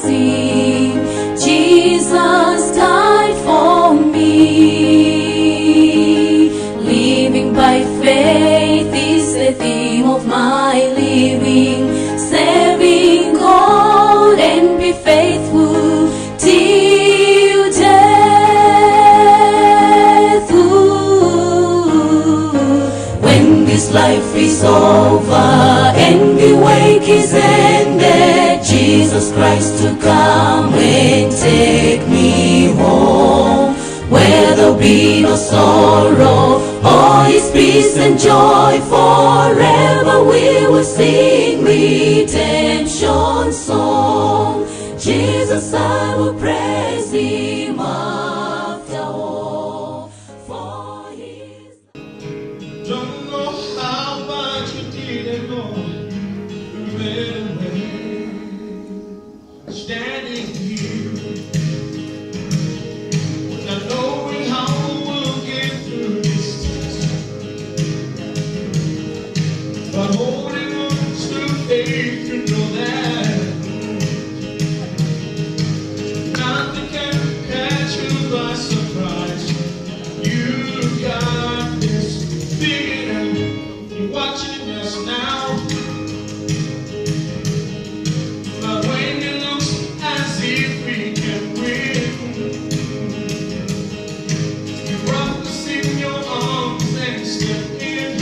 sing, Jesus died for me. Living by faith is the theme of my living, serving God and be faithful till death. When this life is over and the wake is ended, Jesus Christ to come and take me home, where there'll be no sorrow, all is peace and joy. Forever we will sing redemption song. Jesus, I will praise him after all, for his... Don't know how much you did it, Lord. You made a way. Standing here, not knowing how we'll get through this test, but holding on to faith to know that nothing can catch you by surprise. You got this figured out. You're watching us now. But when it looks as if we can win, you wrap us in your arms and step in.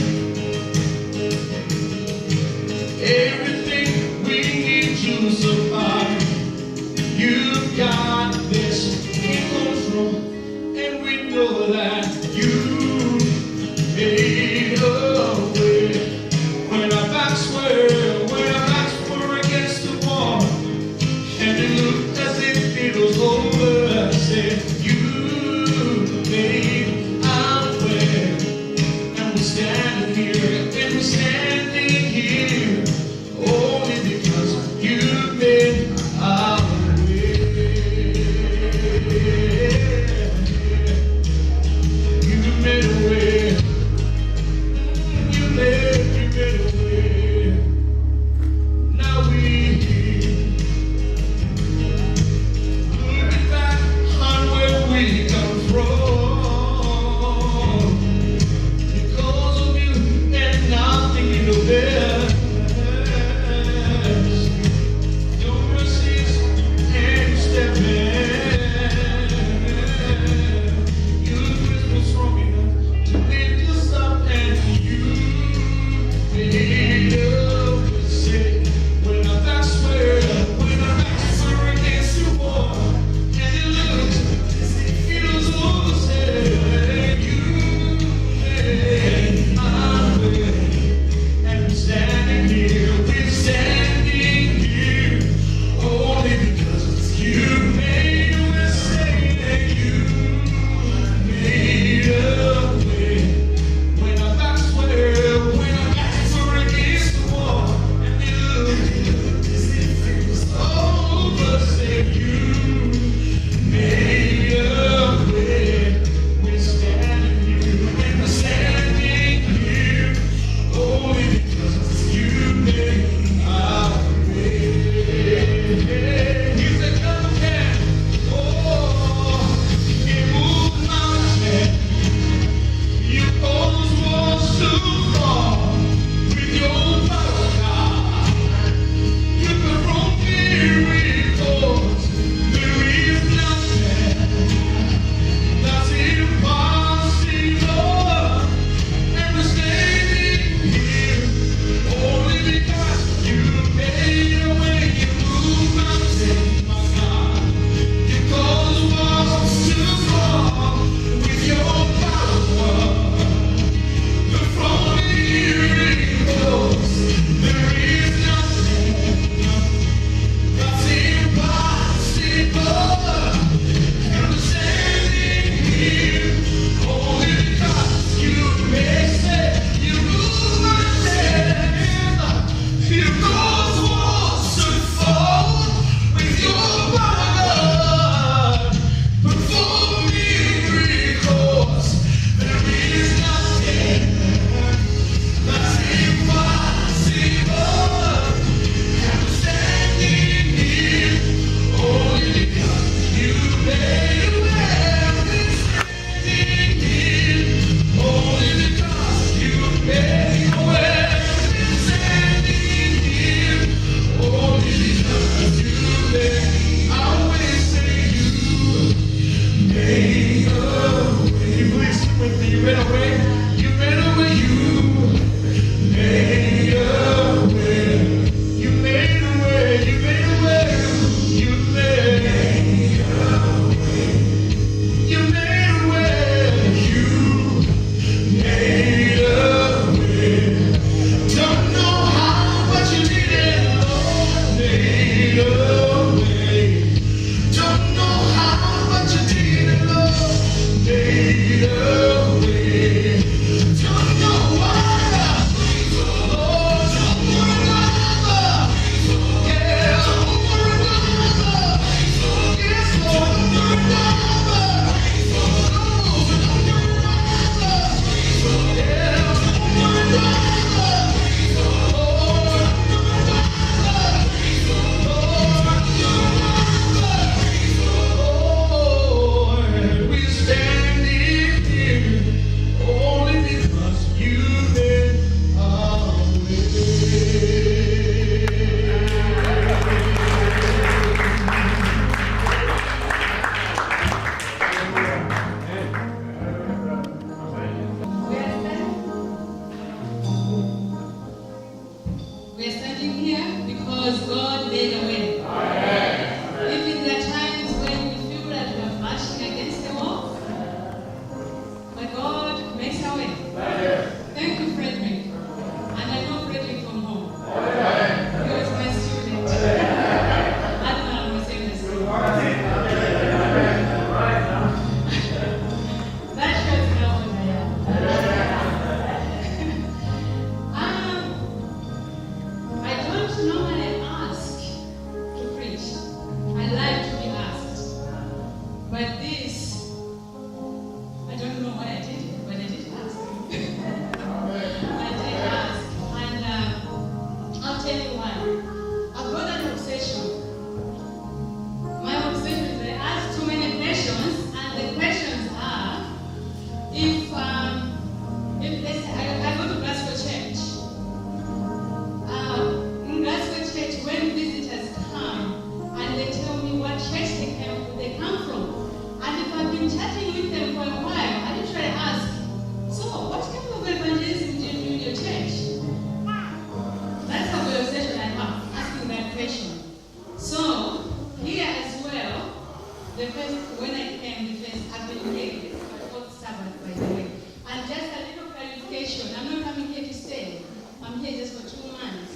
vacation. I'm not coming here to stay. I'm here just for 2 months.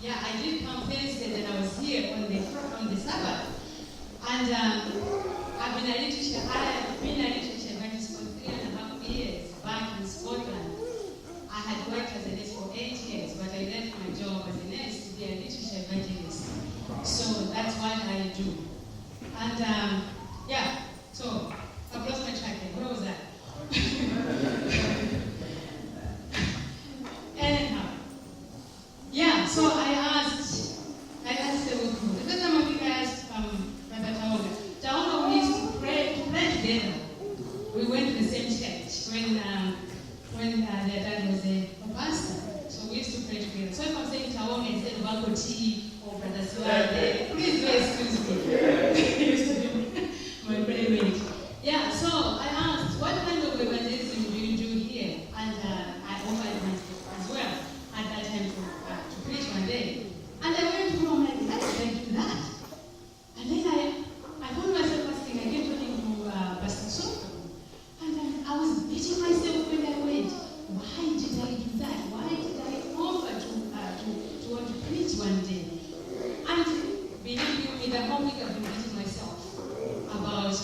Yeah, I did come Thursday, then I was here on the Sabbath. And I've been a literature evangelist for 3.5 years back in Scotland. I had worked as a nurse for 8 years, but I left my job as a nurse to be a literature evangelist. So that's what I do. And yeah, so I've lost my track there. Where was that? Anyhow, yeah, so I asked the group. The first time I think I asked Brother Taonga, we used to pray together. We went to the same church when their dad was a pastor. So we used to pray together. So if I'm saying Taonga instead of Uncle T or Brother Suade, please do excuse me. He used to be my playmate. Yeah, so I asked, what kind of evangelism do you do here? And I offered myself as well at that time to preach one day. And I went through, I'm like, how did I do that? And then I found myself asking, I kept talking to Pastor Soto. And then I was beating myself when I went, why did I do that? Why did I offer to want to preach one day? And believe me, the whole week I've been beating myself about it.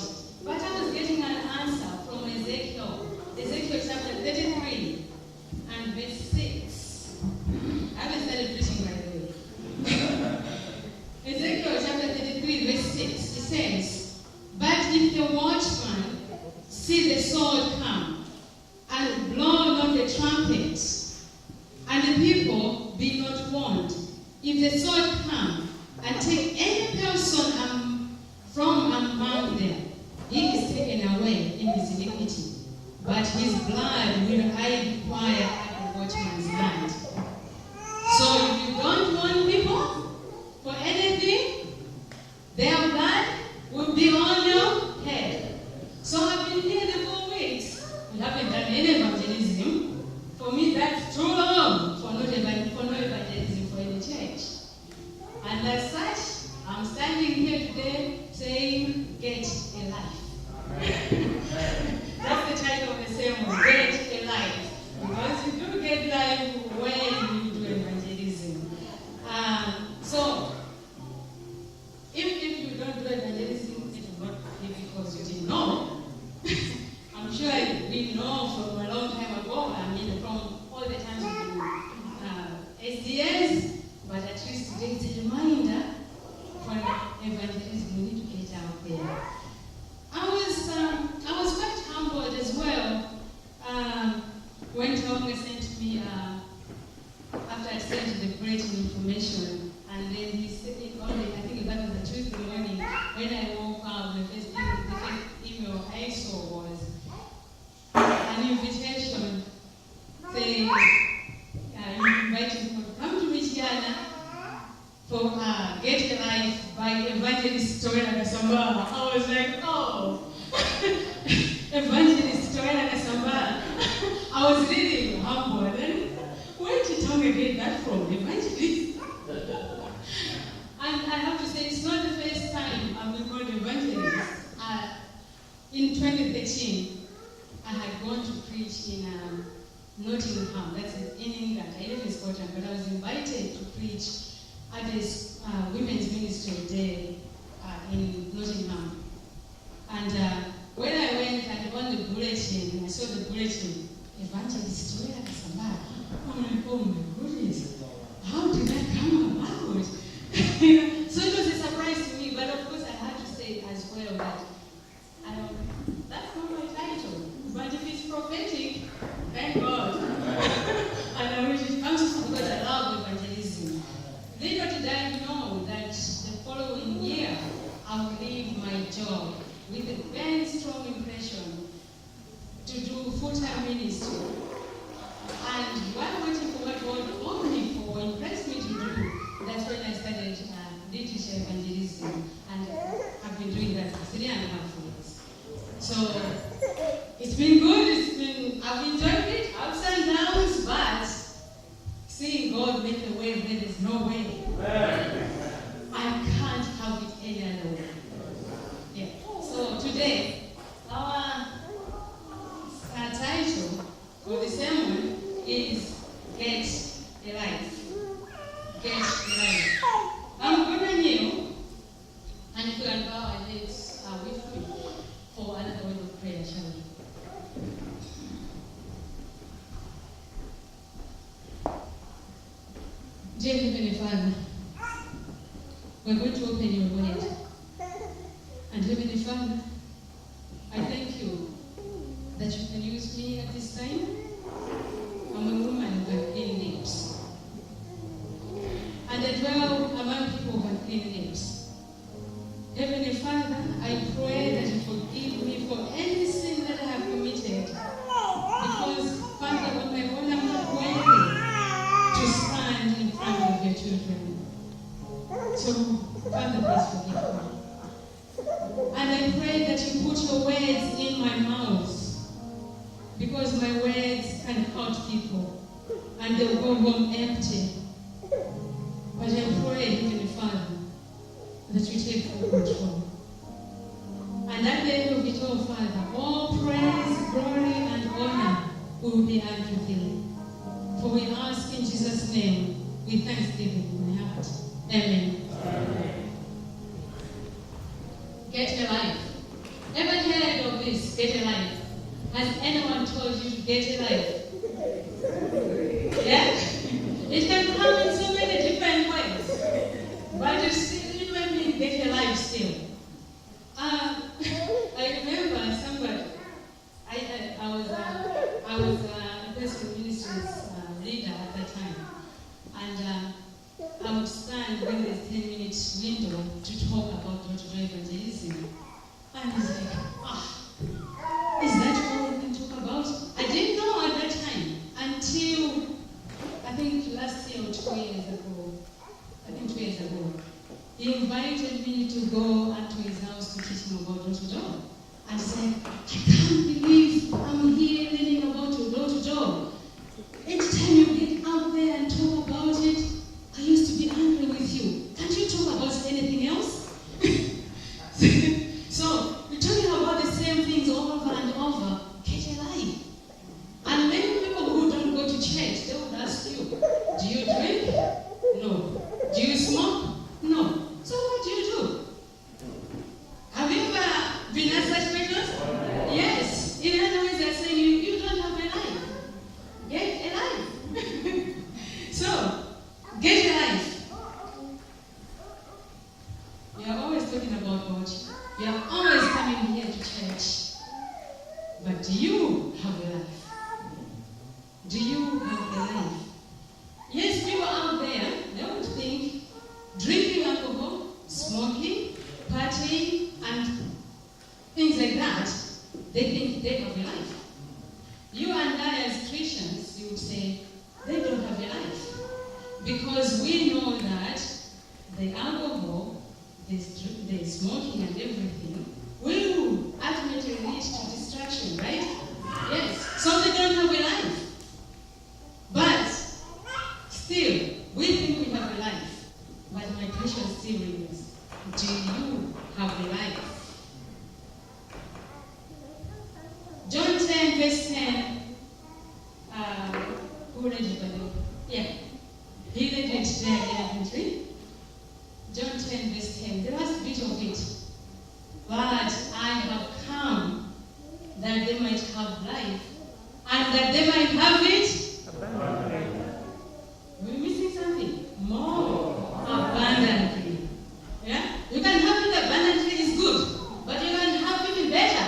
But I was getting an answer from Ezekiel chapter 33 and verse 6. I haven't started preaching, by the way. Ezekiel chapter 33 verse 6, it says, but if the watchman see the sword come, and blow not the trumpet, and the people be not warned, if the sword come, and take any person from among them, he is taken away in his iniquity, but his blood will I require at the watchman's hand. So if you don't warn people for anything, their blood will be on your head. So I've been here the 4 weeks. We haven't done any evangelism. For me, that's too long for no evangelism for any church. And as such, I'm standing here today saying, get a life. That's the title of the sermon, get a life. Because you do get life when you do evangelism. So, if you don't do evangelism, it will not be because you didn't know. I'm sure we know from a long time ago, from all the times we do SDS, but at least today it's a reminder for evangelism, we need to get out there. I was quite humbled as well when Tonga sent me, after I sent the greeting information, and then he said it only, I think that was a Tuesday morning, when I woke up, the first email I saw was an invitation saying, you invited me to come to Michiana for Get a Life by Evangelist Toyana Kasamba. I was like, oh, Evangelist Toyana Kasamba. I was really humbled. And where did Tonga get that from? Evangelist? And I have to say, it's not the first time I've been called evangelist. In 2013, I had gone to preach in Nottingham, that's in England. I live in Scotland, but I was invited to preach at this women's ministry day in Nottingham. And when I went and on the bulletin, I saw the bulletin, Evangelist Toyana Kasamba. I'm like, oh my goodness, how did that come about? So it was a surprise to me, but of course I had to say as well that that's not my title. But if it's prophetic, thank God. And I wish it comes from because I love evangelism. Little did I know that the following year I would leave my job with a very strong impression to do full-time ministry. And while waiting for what God called me for, impressed me to do, that's when I started literature evangelism. And I've been doing that for 3.5 years. So it's been good, I've enjoyed it, ups and downs, but seeing God make a way where there's no way, I can't have it any other way. Yeah. So today, our title for the sermon is get a life. Get a life. I'm going to kneel, and if we can bow our heads with me for another word of prayer, shall we? Dear Heavenly Father, we're going to open your word. And Heavenly Father, I thank you that you can use me at this time. I'm a woman with clean lips. And I dwell among people who have clean lips. Heavenly Father, I pray that you forgive me for any sin that I have committed. Because, Father, on my own, I'm not worthy to stand in front of your children. So, Father, please forgive me. And I pray that you put your words in my mouth, because my words can hurt people and they'll go home empty. But I pray, Heavenly Father, that you take full control. And at the end of it all, Father, all praise, glory, and honor will be unto thee. For we ask in Jesus' name with thanksgiving in my heart. Amen. Get a life. Ever heard of this? Get a life. Has anyone told you to get a life? Yeah? It can come in so many different ways. But you still remember get a life still. I remember somebody. I was a Gospel Ministries leader at that time. And I would stand when there's 10-minute window to talk about door-to-door evangelism. And it's like, is that all we can talk about? I didn't know at that time until, I think last year or 2 years ago. I think 2 years ago. He invited me to go up to his house to teach him about door-to-door. And he said, I can't believe I'm here learning about door-to-door. Anytime you get out there and talk about it, I used to be angry with you. Can't you talk about anything else? So, we're talking about the same things over and over. Get a life. And many people who don't go to church, they would ask you, do you drink? No. Do you smoke? No. So what do you do? Have you ever been asked such questions? Yes. In other words, they're saying you don't have a life. Get a life. So, get a life. We are always talking about God. We are always coming here to church. But do you have a life? Do you have a life? Yes, people out there, they would think drinking alcohol, smoking, partying, and things like that, they think they have a life. You and I as Christians, you would say, they don't have a life. Because we know that the alcohol, the smoking and everything will ultimately lead to distraction, right? Yes. So they don't have a life. But still, we think we have a life. But my question still remains, do you have a life? John 10, verse 10. Who read it by the way? Yeah. He read it there elegantly. John 10, verse 10. The last bit of it. But I have come that they might have life, and that they might have it abundantly. We're missing something. More abundantly. Yeah? You can have it abundantly is good, but you can have it better.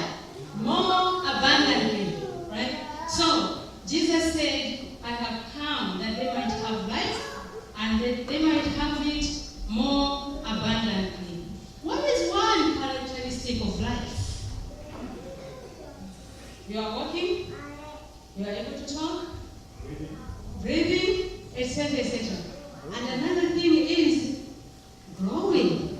More abundantly. Right? So, Jesus said, I have come that they might have life, and that they might have it more abundantly. What is one characteristic of life? You are walking, you are able to talk, breathing, etc., etc. And another thing is growing.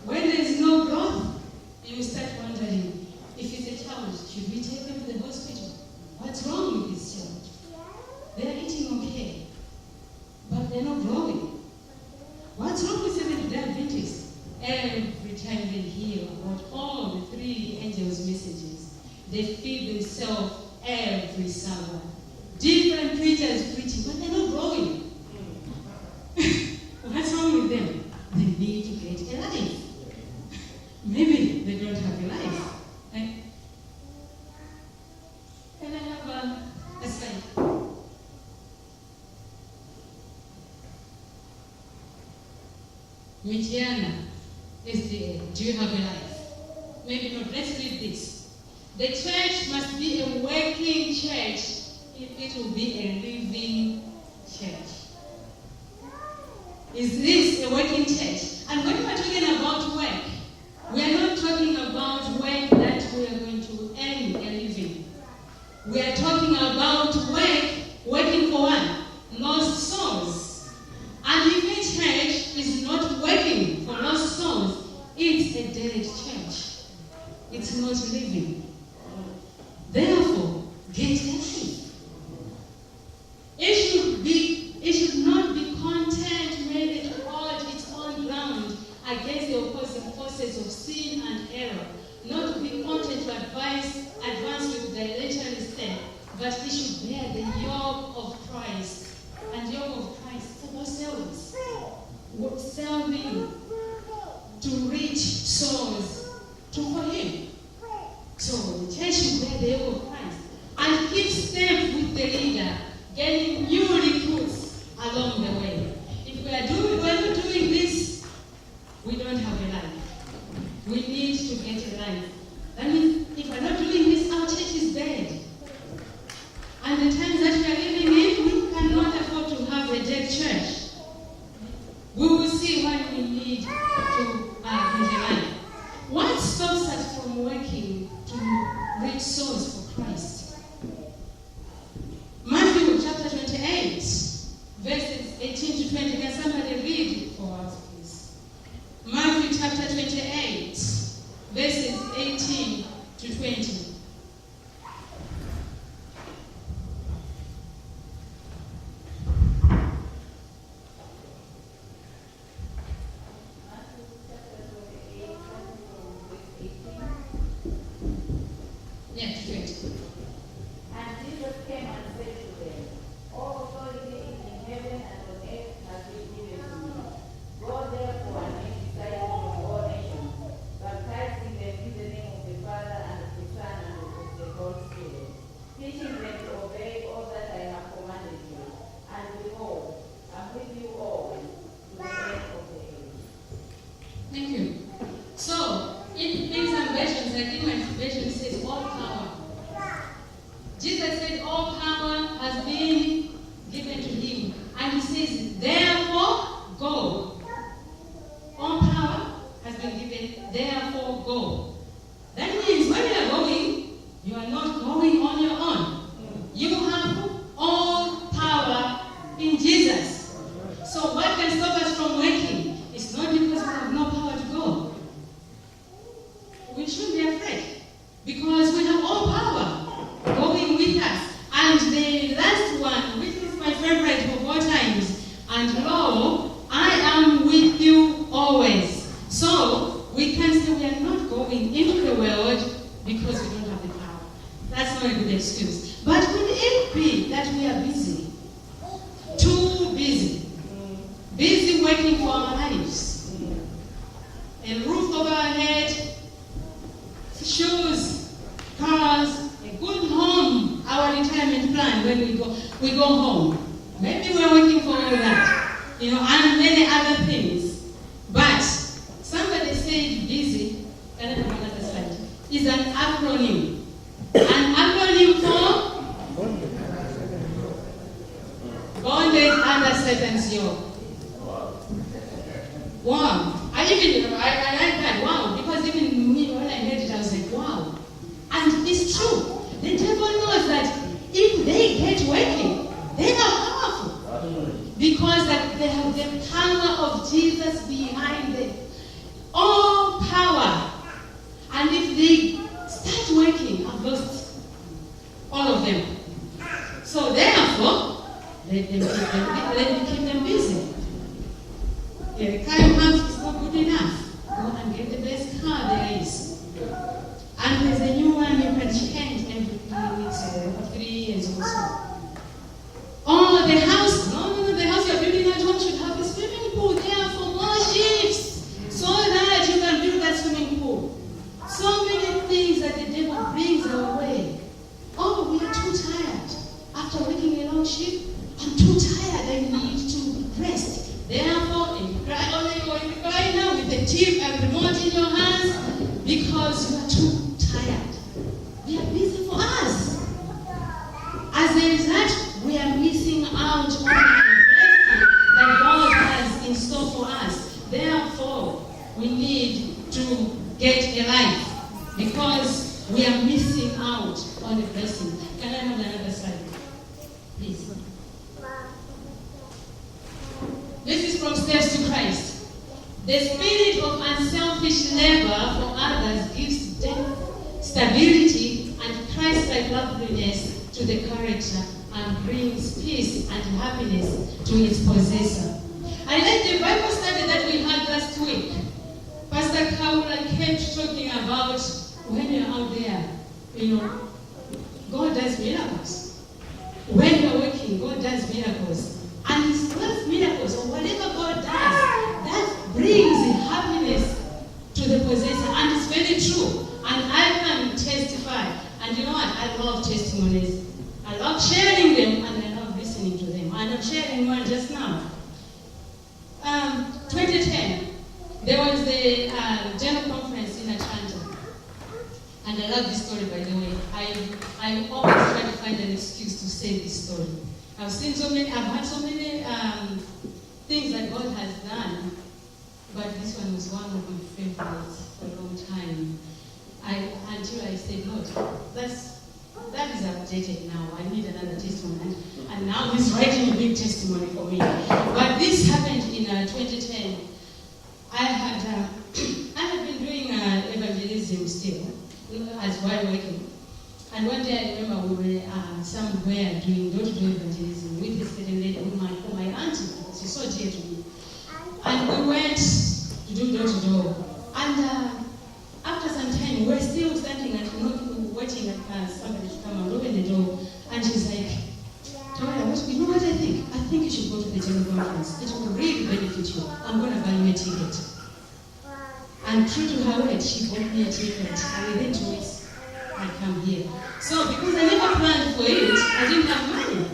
When there is no growth, you start wondering, if it's a child, should we take them to the hospital? What's wrong with this child? They are eating okay, but they're not growing. What's wrong with Seventh-day Adventists? Every time they hear about all the 3 angels' messages, they feed themselves every Sabbath. different preachers preaching, but they're not growing. What's wrong with them? They need to get a life. Maybe they don't have a life. Can I have a slide? Michiana, SDA, do you have a life? Maybe not. Let's read this. The church must be a working church if it will be a living church. Is this a working church? And when we're talking about work, we are not talking about work that we are going to earn a living. We are talking about working for one, lost souls. And if a church is not working for lost souls, it's a dead church. It's not living. Therefore, get a life. It should not be content made to hold its own ground against the opposing forces of sin and error. Not to be content to advance with dilatory step, but it should bear the yoke of Christ. And yoke of Christ for ourselves. Serving to reach souls for Him. So the church should bear the yoke of Christ and keep step with the leader, getting new recruits along the way. If we're not doing this, we don't have a life. We need to get a life. That means if we're not doing this, our church is dead. And the times that we are living in, we cannot afford to have a dead church. We will see what we need to get a life. What stops us from working to reach souls for Christ? Matthew chapter 28, verses 18 to 20. Can somebody read it for us, please? Matthew chapter 28, verses 18 to 20. Lordship. I'm too tired. I need to rest. Therefore, and you cry only when you cry now with the TV and remote in your hands because you are too tired. We are busy for us. As a result, we are missing out on the blessing that God has in store for us. Therefore, we need to get a life because we are missing out on the blessing. Can I have another slide? Please. This is from Steps to Christ. The spirit of unselfish labor for others gives depth, stability, and Christ-like loveliness to the character and brings peace and happiness to its possessor. I like the Bible study that we had last week. Pastor Kaula kept talking about when you're out there, God does miracles. When you're working, God does miracles. And His love miracles, or whatever God does, that brings happiness to the possessor. And it's very true. And I can testify. And you know what? I love testimonies. I love sharing them, and I love listening to them. And I'm sharing one just now. 2010, there was the general conference in Atlanta. And I love this story, by the way. I always try to find an excuse to say this story. I've had so many things that God has done, but this one was one of my favorites for a long time. Until I said, Lord, that is outdated now. I need another testimony. And now He's writing a big testimony for me. But this happened in 2010. I had been doing evangelism still, as while working. And one day I remember we were somewhere doing door-to-door evangelism with this certain lady, my auntie, because she's so dear to me. And we went to do door-to-door. And after some time, we were still standing and waiting at somebody to come and open the door. And she's like, Toya, you know what I think? I think you should go to the general conference. It will really benefit you. I'm going to buy you a ticket. And true to her word, she bought me a ticket. And within 2 weeks, I come here. So because I never planned for it, I didn't have money.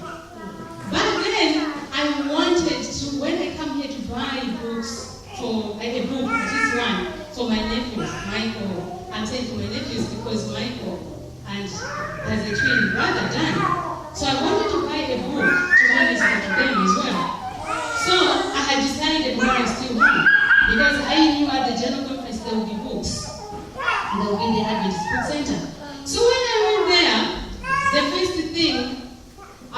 But then I wanted to, when I come here to buy books for a book, at least one, for my nephews, Michael. I'm saying for my nephews because Michael and has a twin brother, Dan. So I wanted to buy a book to minister to them as well. So I had decided when I was still home, because I knew at the general conference there would be books. And there would be the Adventist Book Center. So when I went there, the first thing, I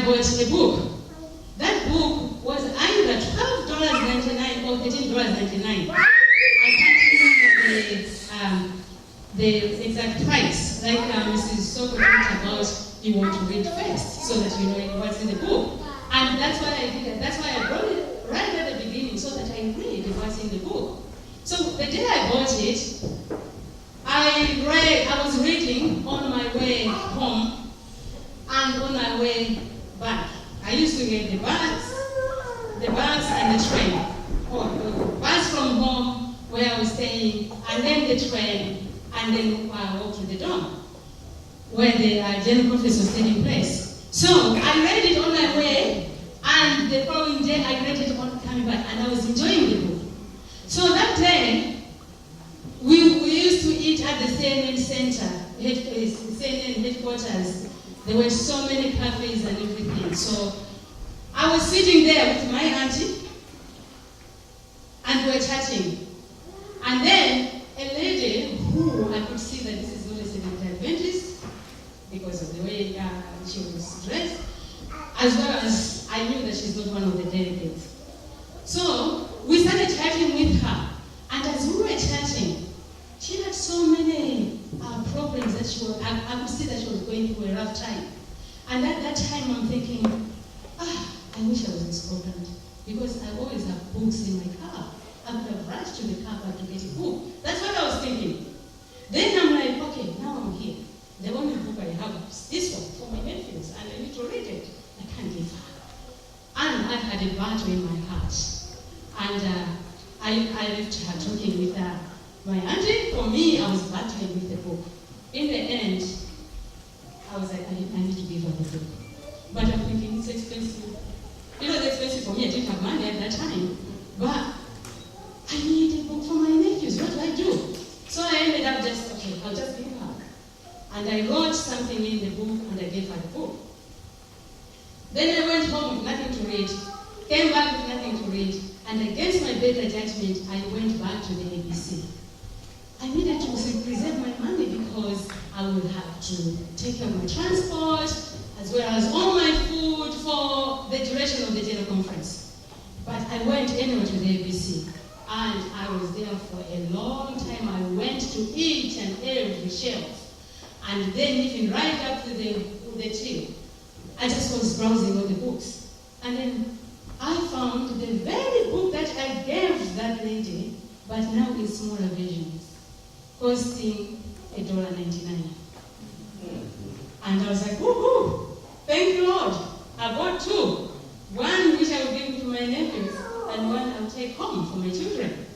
bought a book. That book was either $12.99 or $13.99. I can't remember the exact price. Like Mrs. Soko talked about, you want to read first so that you know what's in the book. And that's why I did it. That's why I brought it right at the beginning so that I read what's in the book. So the day I bought it, I was reading on my way home and on my way back. I used to get the bus and the train. Or the bus from home where I was staying, and then the train, and then I walked to the dorm where the general conference was taking place. So I read it on my way, and the following day I read it on coming back, and I was enjoying the book. So that day, we used to eat at the CNN Center, CNN headquarters. There were so many cafes and everything. So I was sitting there with my auntie, and we were chatting. And then a lady who I could see that this is not a Seventh-day Adventist because of the way she was dressed, as well as I knew that she's not one of the delegates. So we started chatting with her. And as we were chatting, she had so many problems that I could see that she was going through a rough time. And at that time I'm thinking, I wish I was in Scotland, because I always have books in my car. I could have rushed to the car park to get a book. That's what I was thinking. Then I'm like, okay, now I'm here. The only book I have is this one for my nephews, and I need to read it. I can't give her. And I had a battle in my heart. And I left her talking with my auntie. For me, I was battling with the book. In the end, I was like, I need to give her the book. But I'm thinking it's expensive. You know, it's expensive for me. I didn't have money at that time. But I need a book for my nephews. What do I do? So I ended up just, okay, I'll just give her. And I wrote something in the book and I gave her the book. Then I went home with nothing to read. Came back with nothing to read. And against my better judgment, I went back to the ABC. I needed to preserve my money because I would have to take care of my transport, as well as all my food for the duration of the general conference. But I went anyway to the ABC. And I was there for a long time. I went to each and every shelf. And then even right up to the tree, I just was browsing all the books. And then I found the very book that I gave that lady, but now in smaller versions, costing $1.99. And I was like, woohoo! Thank you, Lord. I bought two. One which I will give to my nephews, and one I'll take home for my children.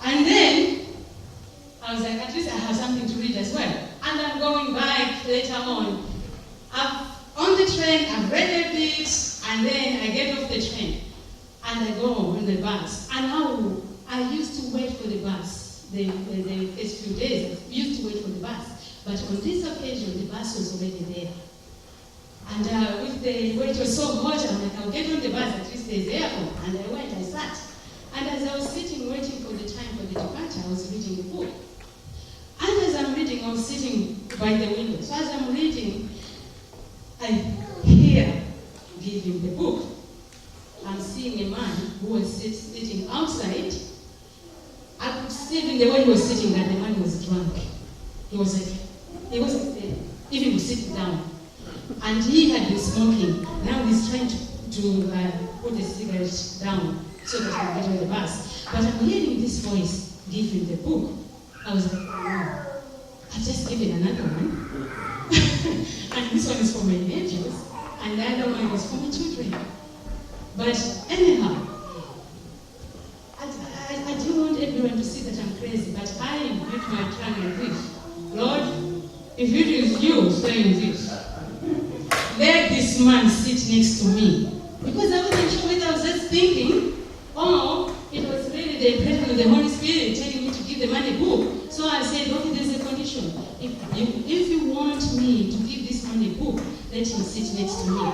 And then I was like, at least I have something to read as well. And I'm going back later on. On the train, I've read a bit, and then I get off the train. And I go on the bus. And now I used to wait for the bus. The first few days, I used to wait for the bus. But on this occasion, the bus was already there. And with the wait was so hot, I'm like, I'll get on the bus, at least there's aircon. And I went, I sat. And as I was sitting, waiting for the time for the departure, I was reading the book. And as I'm reading, I was sitting by the window. So as I'm reading, I hear giving the book. I'm seeing a man who was sitting outside. I could see in the way he was sitting that the man was drunk. He wasn't even sitting down. And he had been smoking. Now he's trying to put the cigarette down so that he can get on the bus. But I'm hearing this voice giving the book. I was like, wow, I've just given another one. And this one is for my nephews. And the other one is for my children. But anyhow, I don't want everyone to see that I'm crazy, but I bit my tongue like this. Lord, if it is you saying this, let this man sit next to me. Because I wasn't sure whether I was just thinking, or it was really the impression of the Holy Spirit telling me to give the man a book. So I said, okay, there's a condition. If you want me to give this man a book, let him sit next to me.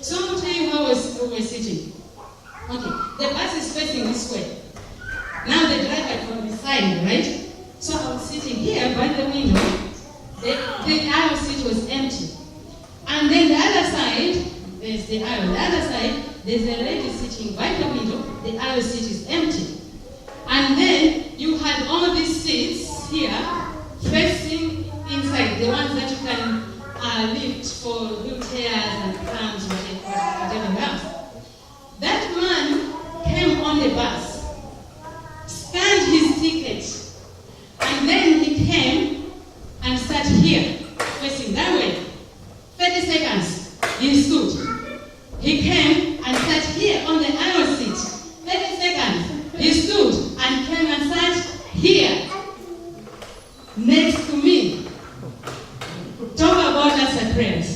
So I'll tell you how we're sitting. Okay, the bus is facing this way. Now the driver from the side, right? So I was sitting here by the window. The aisle seat was empty. And then the other side, there's the aisle. The other side, there's a lady sitting by the window. The aisle seat is empty. And then you had all these seats here facing inside, the ones that you can lift for wheelchairs and prams, whatever else. That man came on the bus, scanned his ticket, and then he came and sat here, facing that way. 30 seconds, he stood. He came and sat here on the aisle seat. 30 seconds, he stood and came and sat here, next to me. Talk about answered prayers.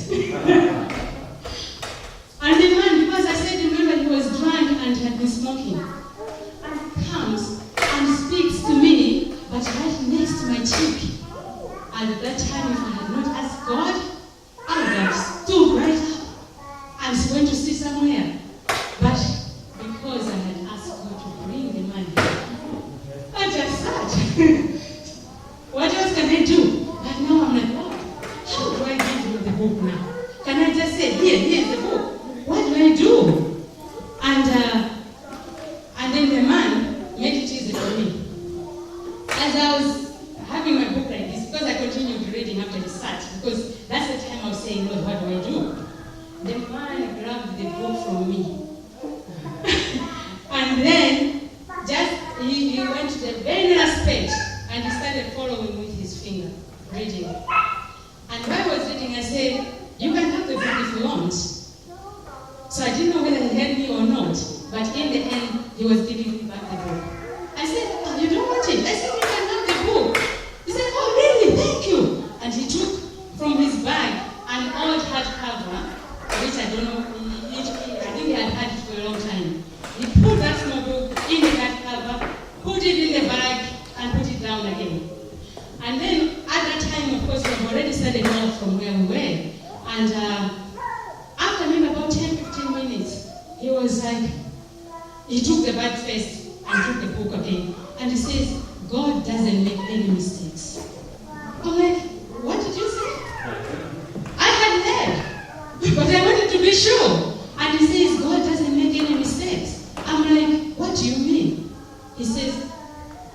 And the man, because I said, remember, he was drunk and had been smoking, and comes and speaks to me, but right next to my cheek. And at that time, if I had not asked God, I would have stood right up and went to sit somewhere. But because I had asked God to bring the man here, I just sat. What else can I do? But now I'm like, Lord, how do I give you the book now? Can I just say, here's the book? What do I do? And then the man made it easy for me. As I was having my book like this, because I continued reading after he sat, because that's the time I was saying, Lord, what do I do? The man grabbed the book from me. And then he went to the very last page and he started following with his finger, reading. And while I was reading, I said, you can have the book if you want. So I didn't know whether he heard me or not, but in the end, he was giving me back the book. I said, oh, you don't want it? I said, you can have the book. He said, oh, really? Thank you. And he took from his bag an old hardcover he took the Bible first and took the book again. And he says, God doesn't make any mistakes. I'm like, what did you say? I had heard, but I wanted to be sure. And he says, God doesn't make any mistakes. I'm like, what do you mean? He says,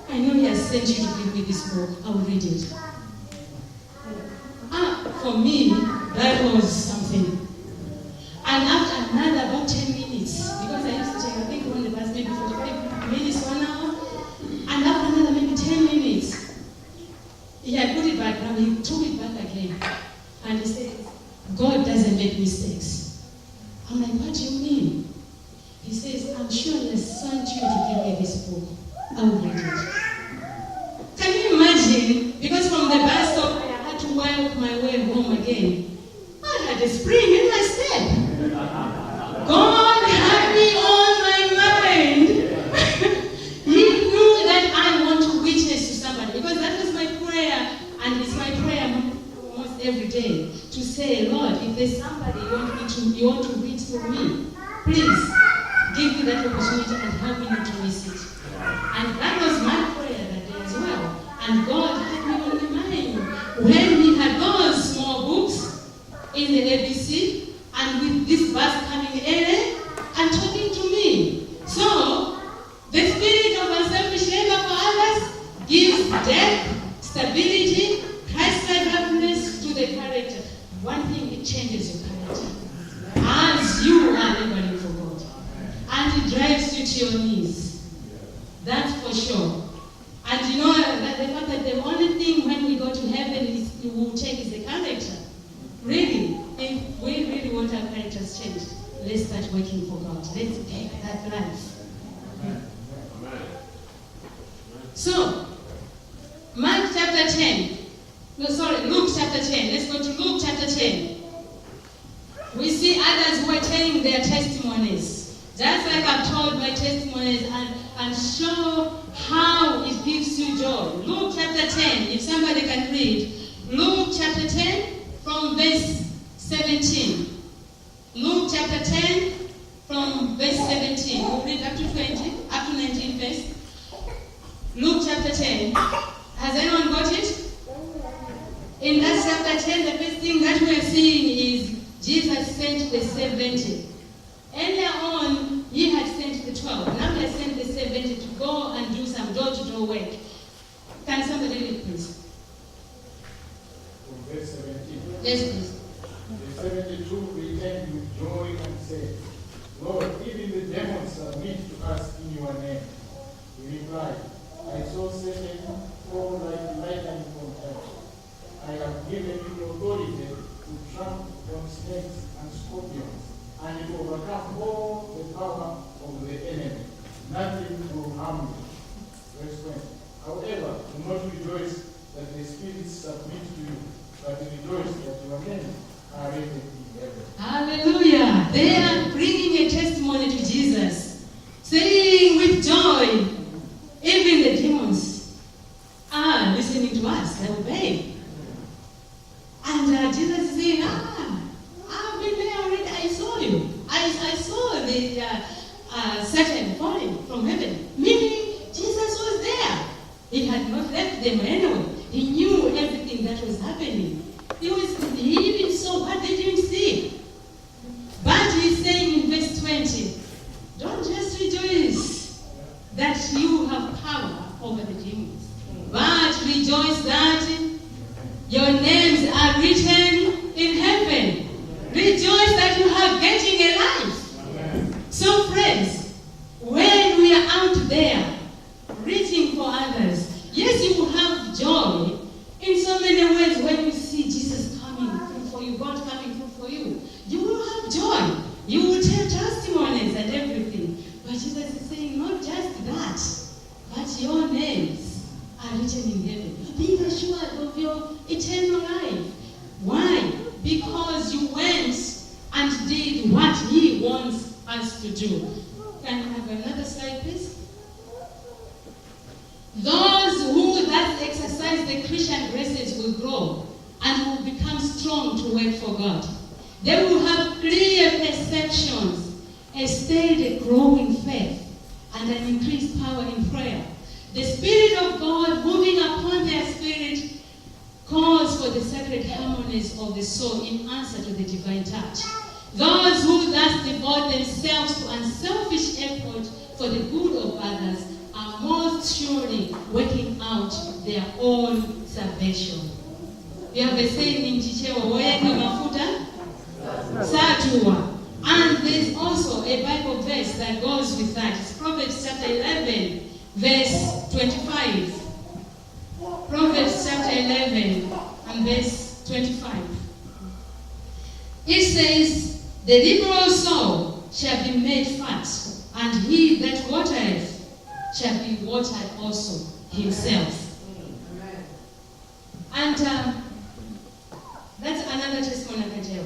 I know he has sent you to give me this book. I will read it. For me, that was something. And after another about 10 minutes, because I used to take, I think on the bus maybe 45 minutes, 1 hour, and after another maybe 10 minutes, he had put it back, now he took it back again. And he said, God doesn't make mistakes. I'm like, what do you mean? He says, I'm sure he has sent you to give me this book. I will read it. Can you imagine? Because from the bus stop, I had to walk my way home again. I had a spring in my step. God had me on my mind. He knew that I want to witness to somebody. Because that was my prayer. And it's my prayer almost every day. To say, Lord, if there's somebody you want to reach for me, please give me that opportunity and help me not to miss it. And that was my prayer that day as well. And God had me on the mind. When he had those small books in the ABC, and with this verse coming in and talking to me. So, the spirit of unselfish labor for others gives depth, stability, Christ-likeness to the character. One thing, it changes your character. As you are laboring for God. And it drives you to your knees. That's for sure. And you know that the fact that the only thing when we go to heaven is we will check is the character. Really, if we really want our characters changed, let's start working for God. Let's take that life. Amen. So, Luke chapter 10. Let's go to Luke chapter 10. We see others who are telling their testimonies. Just like I've told my testimonies and show how it gives you joy. Luke chapter 10, if somebody can read. Luke chapter 10 from verse 17. Luke chapter 10 from verse 17. We'll read up to 20, up to 19 first. Luke chapter 10. Has anyone got it? In that chapter 10, the first thing that we are seeing is Jesus sent the 70. Earlier on, he had sent the 12. Now he has sent the 70 to go and do some door-to-door work. Can somebody read, please? From verse 17. Yes, please. The 72 returned with joy and said, Lord, even the demons submit to us in your name. He replied, I saw Satan fall like lightning from heaven. I have given you authority to trample on snakes and scorpions, and to overcome all the power of the enemy. Nothing will harm you. Verse 20. However, do not rejoice that the spirits submit to you, but rejoice that your names are written in heaven. Hallelujah. They are bringing a testimony to Jesus, saying with joy, even the demons are listening to us, they obey. And Jesus is saying, I've been there already, I saw you. I saw the Satan falling from heaven. Meaning, Jesus was there. He had not left them anyway. He knew everything that was happening. He even saw what they didn't see. But he's saying in verse 20, don't just rejoice that you have power over the demons, but rejoice that your names are written in heaven. Rejoice that you are getting a life. So friends, when we are out there reaching for others, yes, you will have joy in so many ways. When you see Jesus coming through for you, God coming through for you, you will have joy. You will tell testimonies and everything. But Jesus is saying, not just that, but your names are written in heaven. Be assured of your eternal life. Why? Because you went and did what He wants us to do. Can I have another slide, please? Those who thus exercise the Christian graces will grow and will become strong to work for God. They will have clear perceptions, a steady growing faith, and an increased power in prayer. The Spirit of God moving upon their spirit calls for the sacred harmonies of the soul in answer to the divine touch. Those who thus devote themselves to unselfish effort for the good of others are most surely working out their own salvation. We have a saying in Chichewa, "Woyenga mafuta satua." And there's also a Bible verse that goes with that. It's Proverbs chapter 11, verse 25. Proverbs chapter 11 and verse 25. It says, "The liberal soul shall be made fat, and he that watereth shall be watered also himself." And that's another testimony I can tell.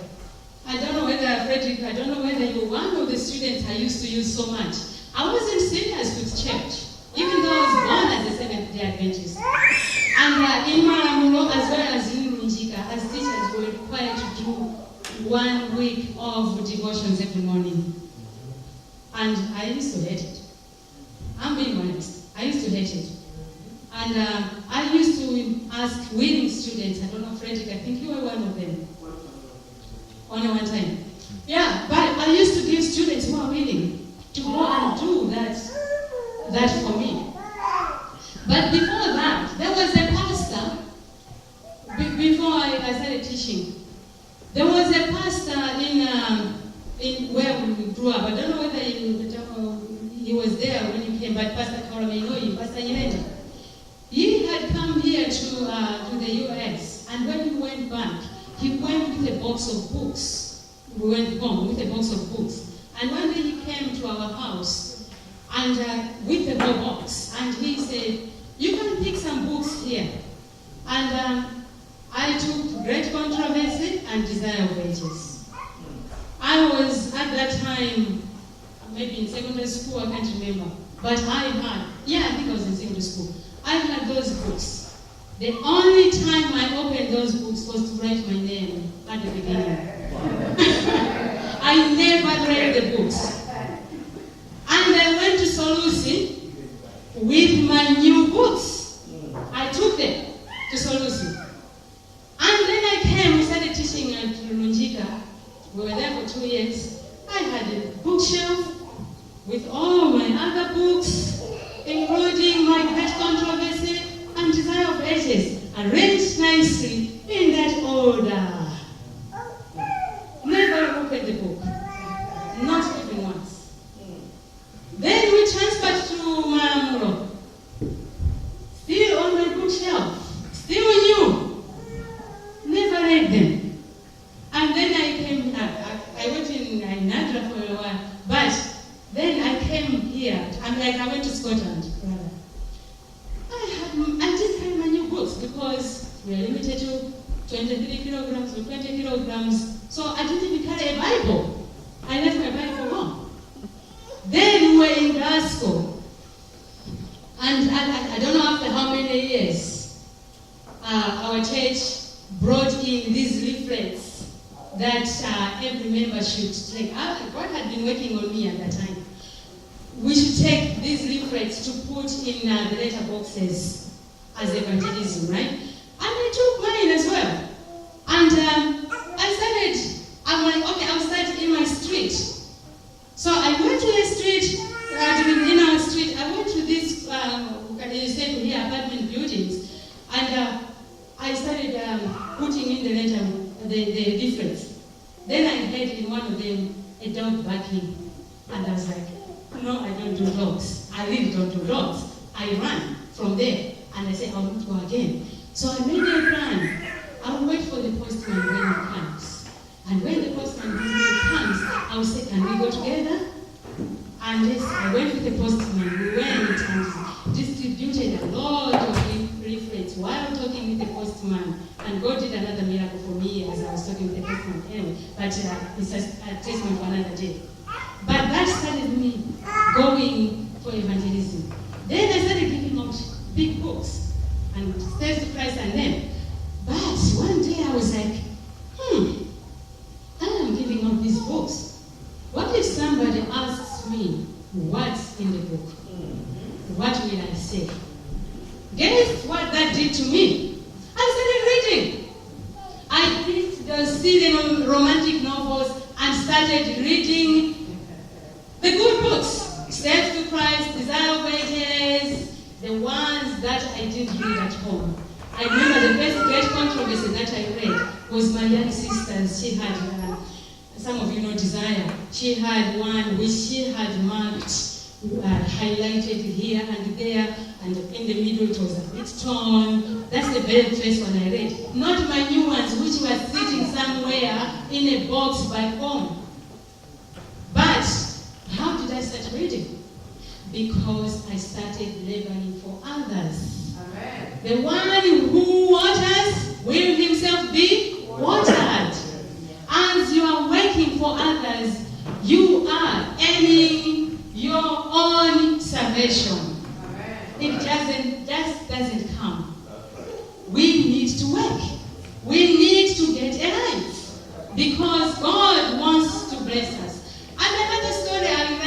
I don't know whether, Frederick, I don't know whether you're one of the students I used to use so much. I wasn't serious with church, even though I was born as a Seventh-day Adventist. And in Maramulo, as well as in Njika, as teachers, we were required to do 1 week of devotions every morning. And I used to hate it. I'm being honest. I used to hate it. And I used to ask willing students, I don't know, Frederick, I think you were one of them. Only one time. Yeah, but I used to give students who are willing to go and do that for me. But before that, there was a pastor, before I started teaching, there was a pastor in where we grew up. I don't know whether he was there when he came, but Pastor Kaura may know him, Pastor Nyirenda. He had come here to the US, and when he went back, he went with a box of books. We went home with a box of books. And one day he came to our house and with the whole box. And he said, "You can pick some books here." And I took Great Controversy and Desire of Ages. I was at that time, maybe in secondary school, I can't remember. But I think I was in secondary school. I had those books. The only time I opened those books was to write my name at the beginning. I never read the books. And I went to Solusi with my new books. I took them to Solusi. And then I came, we started teaching at Lunjika. We were there for 2 years. I had a bookshelf with all my other books, including my Great Controversy and Desire of Ages, arranged nicely in that order. Never opened the book. Not even once. Then we transferred to Maramulo. Still on my bookshelf. Still new. Never read them. And then I came, I went in Nadra for a while. But then I came here. I went to Scotland. I did carry my new books because we are limited to 23 kilograms or 20 kilograms. So I didn't even carry a Bible. I left my Bible home. Then we were in Glasgow. And I don't know after how many years, our church brought in these leaflets that every member should take. God had been working on me at that time. We should take these leaflets to put in the letter boxes as evangelism, right? And I took mine as well. And I'm like, okay, I'll start in my street. So I went to the street, in our street, I went to these, apartment buildings, and I started putting in the letter, the leaflets. Then I heard in one of them a dog barking, and I was like, no, I don't do dogs. I really don't do dogs. I ran from there, and I said, I will not go again. So I made a plan. I will wait for the postman when he comes. And when the postman comes, I will say, can we go together? And yes, I went with the postman. We went and distributed a lot of leaflets while talking with the postman. And God did another miracle for me as I was talking with the postman. Anyway, but it's a testimony for another day. But that started me going for evangelism. Then I started giving out big books and Steps to Christ and them. But one day I was like, I am giving out these books. What if somebody asks me, what's in the book. What will I say? Guess what that did to me? I started reading. I picked the Syrian romantic novels and started reading the good books. Steps to Christ, Desire of Ages, the ones that I didn't read at home. I remember the first great controversy that I read was my young sister's. She had, some of you know Desire. She had one which she had marked, highlighted here and there, and in the middle it was a bit torn. That's the very first one I read. Not my new ones, which were sitting somewhere in a box back home. But how did I start reading? Because I started laboring for others. Amen. The one who waters will himself be watered. As you are working for others, you are earning your own salvation. It just doesn't come. We need to work. We need to get a life. Because God wants to bless us. And another story I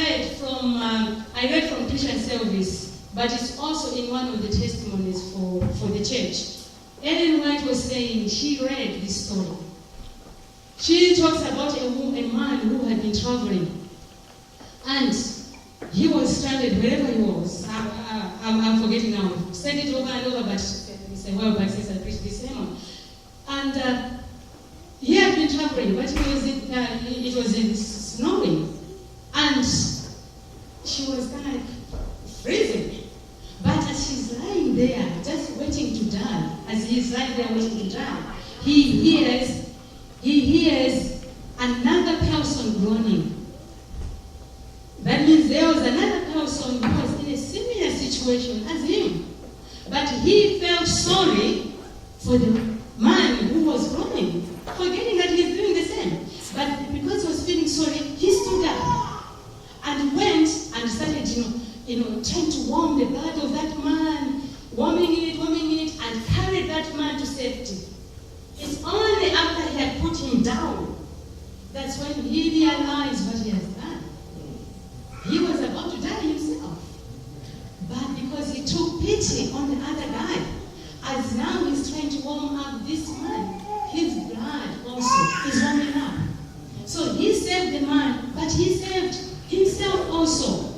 read from Christian Service, but it's also in one of the testimonies for the church. Ellen White was saying she read this story. She talks about a man who had been traveling, and he was stranded wherever he was. I'm forgetting now. Said it over and over, but it's a while back since I preached this sermon. And he had been traveling, but it was snowing, and she was kind of freezing. But as she's lying there, just waiting to die, as he's lying there waiting to die, he hears another person groaning. That means there was another person who was in a similar situation as him. But he felt sorry for the man who was groaning, forgetting that he's doing the same. But because he was feeling sorry, he stood up and went and started, trying to warm the blood of that man, warming it, and carried that man to safety. It's only after he had put him down that's when he realized what he has done. He was about to die himself. But because he took pity on the other guy, as now he's trying to warm up this man, his blood also is warming up. So he saved the man, but he saved himself also.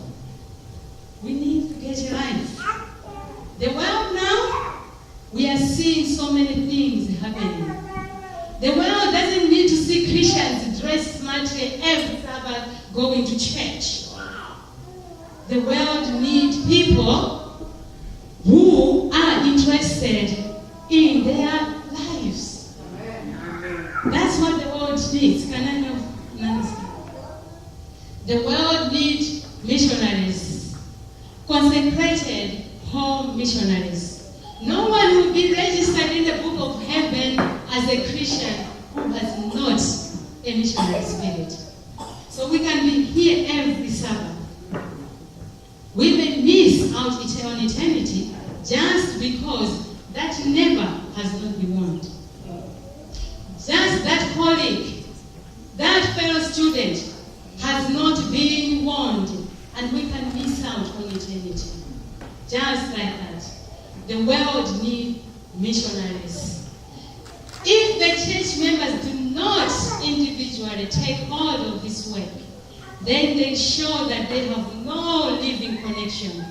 We need to get it right. The world now, we are seeing so many things happening. The world doesn't need to see Christians dressed smartly every Sabbath going to church. The world needs people who are interested in their lives. That's what the world needs. Can I have Nancy? The world needs missionaries, consecrated home missionaries. No one will be registered in the book of heaven as a Christian who has not a missionary spirit. So we can be here every Sabbath. We may miss out on eternity just because that neighbor has not been warned. Just that colleague, that fellow student has not been warned, and we can miss out on eternity. Just like that. The world needs missionaries. If the church members do not individually take hold of this work, then they show that they have no living connection.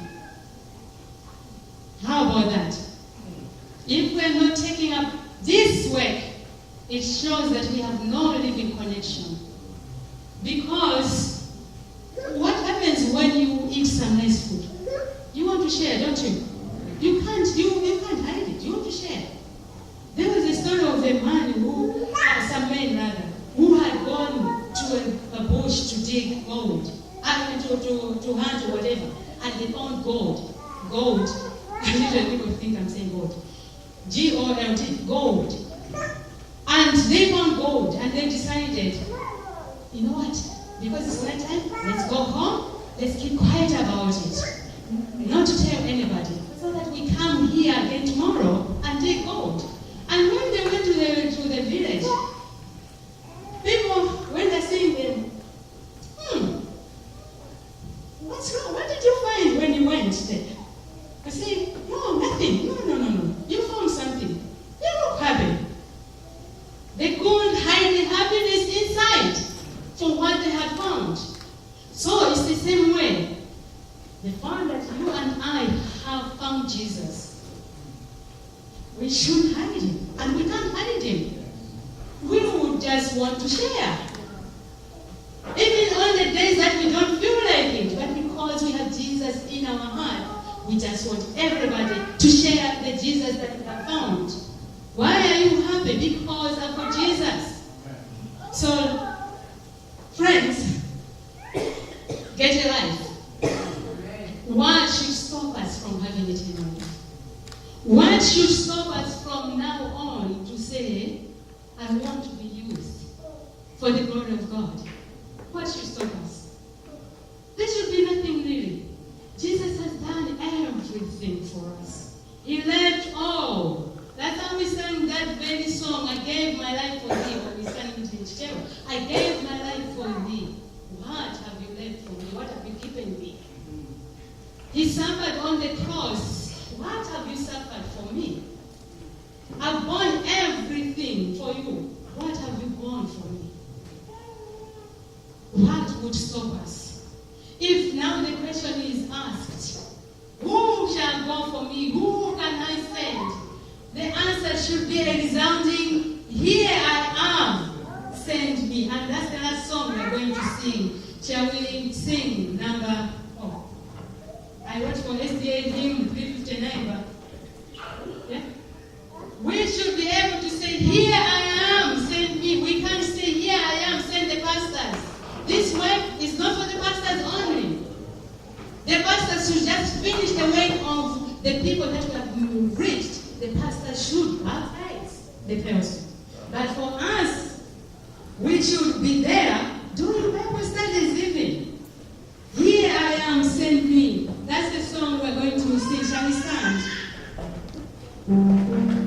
How about that? If we are not taking up this work, it shows that we have no living connection. Because what happens when you eat some nice food? You want to share, don't you? You can't hide it. You want to share. There was a story of a man some men rather, who had gone to a bush to dig gold, to hunt or whatever, and they found gold. Gold. Usually people think I'm saying gold. G-O-L-D, gold. And they found gold, and they decided, you know what? Because it's night time, let's go home, let's keep quiet about it. Not to tell anybody, so that we come here again tomorrow and take gold. And when they went to the village, people, when they're seeing them, what's the same way, the fact that you and I have found Jesus, we should hide him. And we can't hide him. We would just want to share. Even on the days that we don't feel like it, but because we have Jesus in our heart, we just want everybody to share the Jesus that we have found. Why are you happy? Because I've got Jesus. So, friends, get a life. What should stop us from having eternal life? What should stop us from now on to say, I want to be used for the glory of God? What should stop us? There should be nothing really. Jesus has done everything for us. He left all. That's how we sang that very song, I gave my life for thee, when we sang it in Chichewa. I gave my life for thee. What have you left for me? What have you given me? He suffered on the cross. What have you suffered for me? I've borne everything for you. What have you borne for me? What would stop us? If now the question is asked, who shall go for me? Who can I send? The answer should be a resounding, here I am, send me. And that's the last song we're going to sing. Shall we sing number 4? I wrote for SDA hymn 359, but yeah? We should be able to say, here I am, send me. We can't say, here I am, send the pastors. This work is not for the pastors only. The pastors should just finish the work of the people that we have reached. The pastor should baptize the person. But for us, we should be there doing Bible studies even. Here I am, send me. That's the song we're going to sing. Shall we stand? Oh,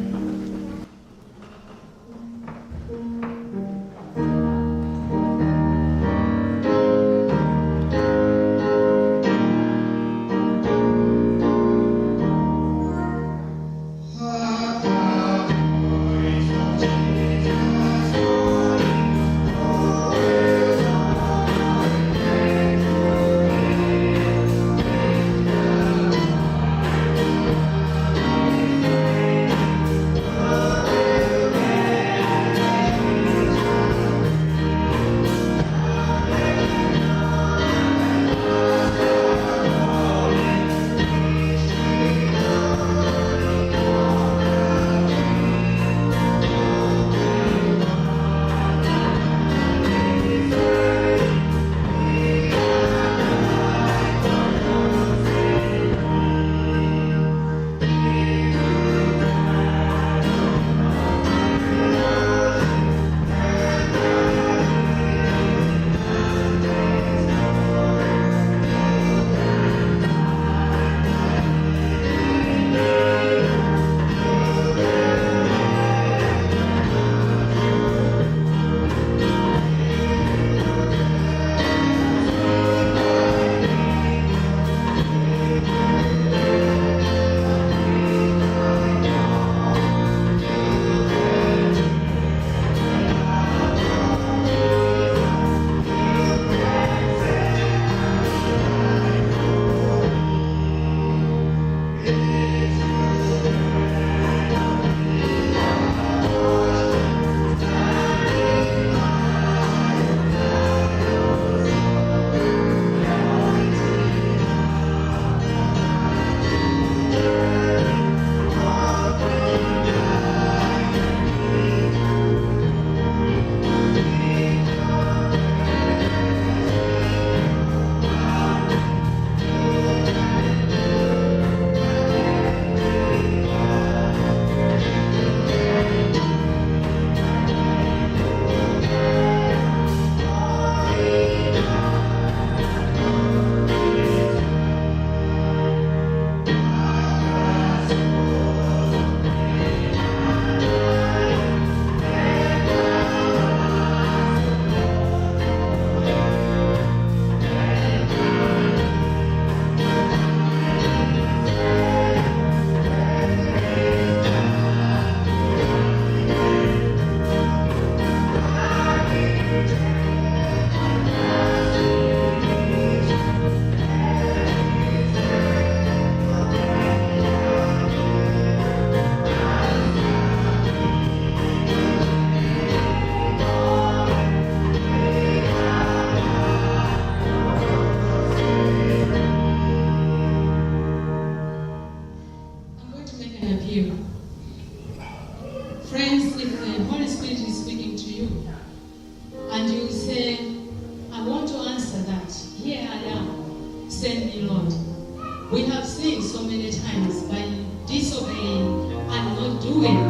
Send me, Lord. We have seen so many times by disobeying and not doing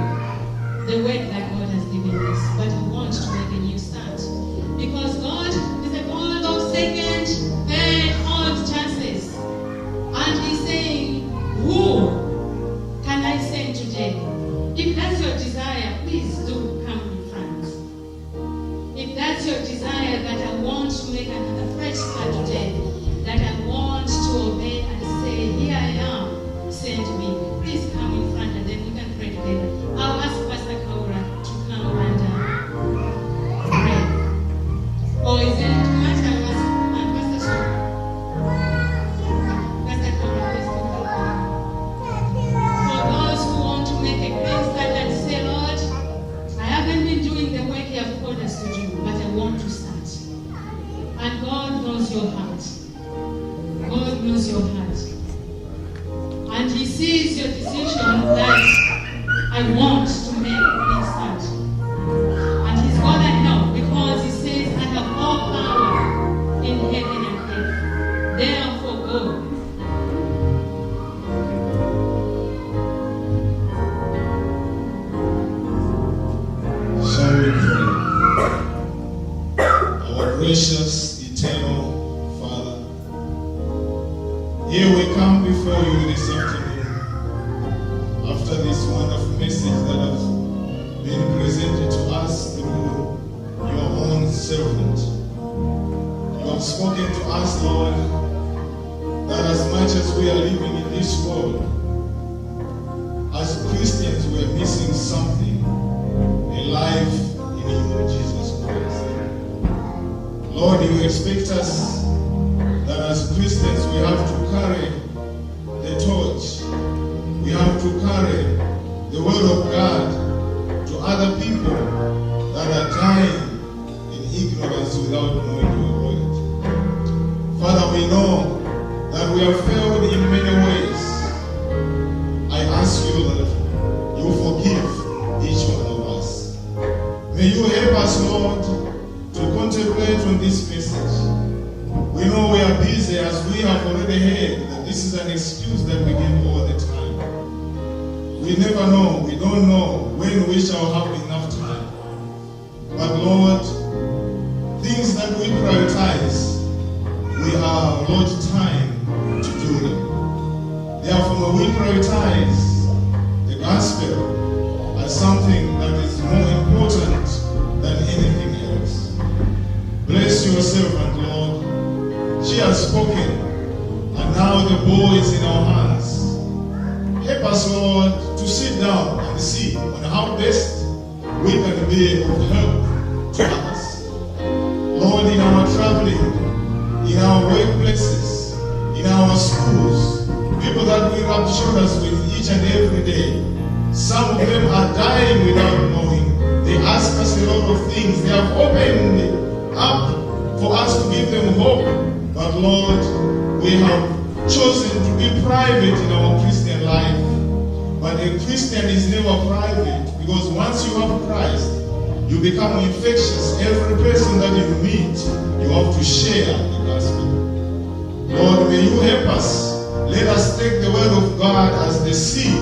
the work that God has given us. But we want to make a new start. Because God is a God of second, third, fourth chances. And He's saying, who can I send today? If that's your desire, please do come in front. If that's your desire that I want to make another fresh start today, that I want to obey and say, here I am, send me, please come in front and then we can pray together. I'll ask Pastor Kaura to come and pray. Or is it too much? I'll ask Pastor Shaw. Pastor Kaura, please come. For those who want to make a clean start and say, Lord, I haven't been doing the work you have called us to do, but I want to start. And God knows your heart. God knows your heart. And He sees your decision that I want to make a clean start. And He's gonna help because He says, I have all power in heaven and earth. Therefore, go. Shall we pray? Our gracious, eternal Father, here we come before you this afternoon after this wonderful message that has been presented to us through your own servant. You have spoken to us, Lord, that as much as we are living in this world, as Christians we are missing something, a life in you, Jesus Christ. Lord, you expect us that as Christians we have to carry the torch. We have to carry the word of God to other people that are dying in ignorance without knowing your word. Father, we know that we have failed in many ways. I ask you that you forgive each one of us. May you help us, Lord, to contemplate on this message. We know we are busy, as we have already heard, that this is an excuse that we give all the time. We never know, we don't know when we shall have enough time. But Lord, things that we prioritize, we are allowed time to do them. Therefore, we prioritize the gospel as something that is more important than anything else. Bless your servant, Lord. She has spoken, and now the ball is in our hands. Help us, Lord, to sit down and see on how best we can be of help to others. Lord, in our traveling, in our workplaces, in our schools, people that we rub shoulders with each and every day, some of them are dying without knowing. They ask us a lot of things. They have opened up for us to give them hope. But Lord, we have chosen to be private in our Christian life. But a Christian is never private, because once you have Christ, you become infectious. Every person that you meet, you have to share the gospel. Lord, may you help us. Let us take the word of God as the seed.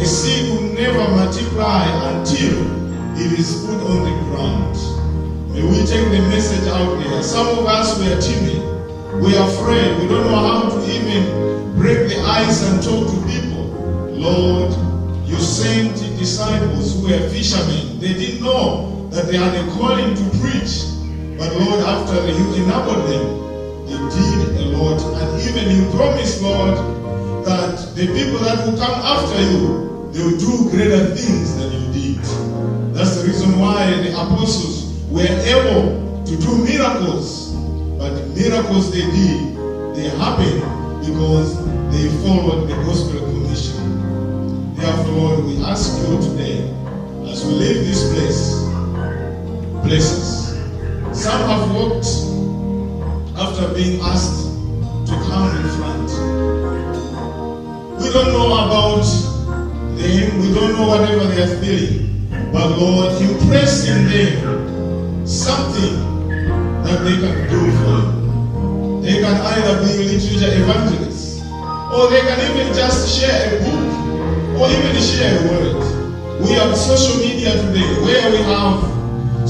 A seed will never multiply until it is put on the ground. May we take the message out there. Some of us, we are timid. We are afraid. We don't know how to even break the ice and talk to people. Lord, you sent disciples who were fishermen. They didn't know that they had a calling to preach. But Lord, after you enabled them, they did a lot. And even you promised, Lord, that the people that will come after you, they will do greater things than you did. That's the reason why the apostles were able to do miracles. But the miracles they did, they happened because they followed the gospel commission. Therefore, Lord, we ask you today, as we leave this place, bless us. Some have walked after being asked to come in front. We don't know about them, we don't know whatever they are feeling. But Lord, impress in them something that they can do for you. They can either be literature evangelists, or they can even just share a book, or even share a word. We have social media today where we have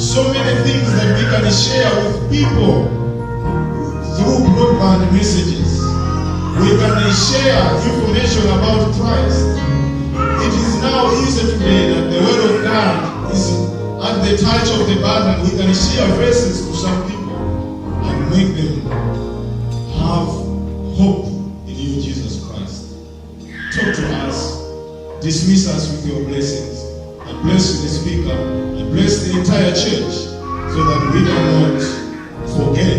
so many things that we can share with people through broadband messages. We can share information about Christ. It is now easy today that the word of God is at the touch of the button. We can share verses to some people and make them have hope in you, Jesus Christ. Talk to us. Dismiss us with your blessings. And bless the speaker. And bless the entire church so that we do not forget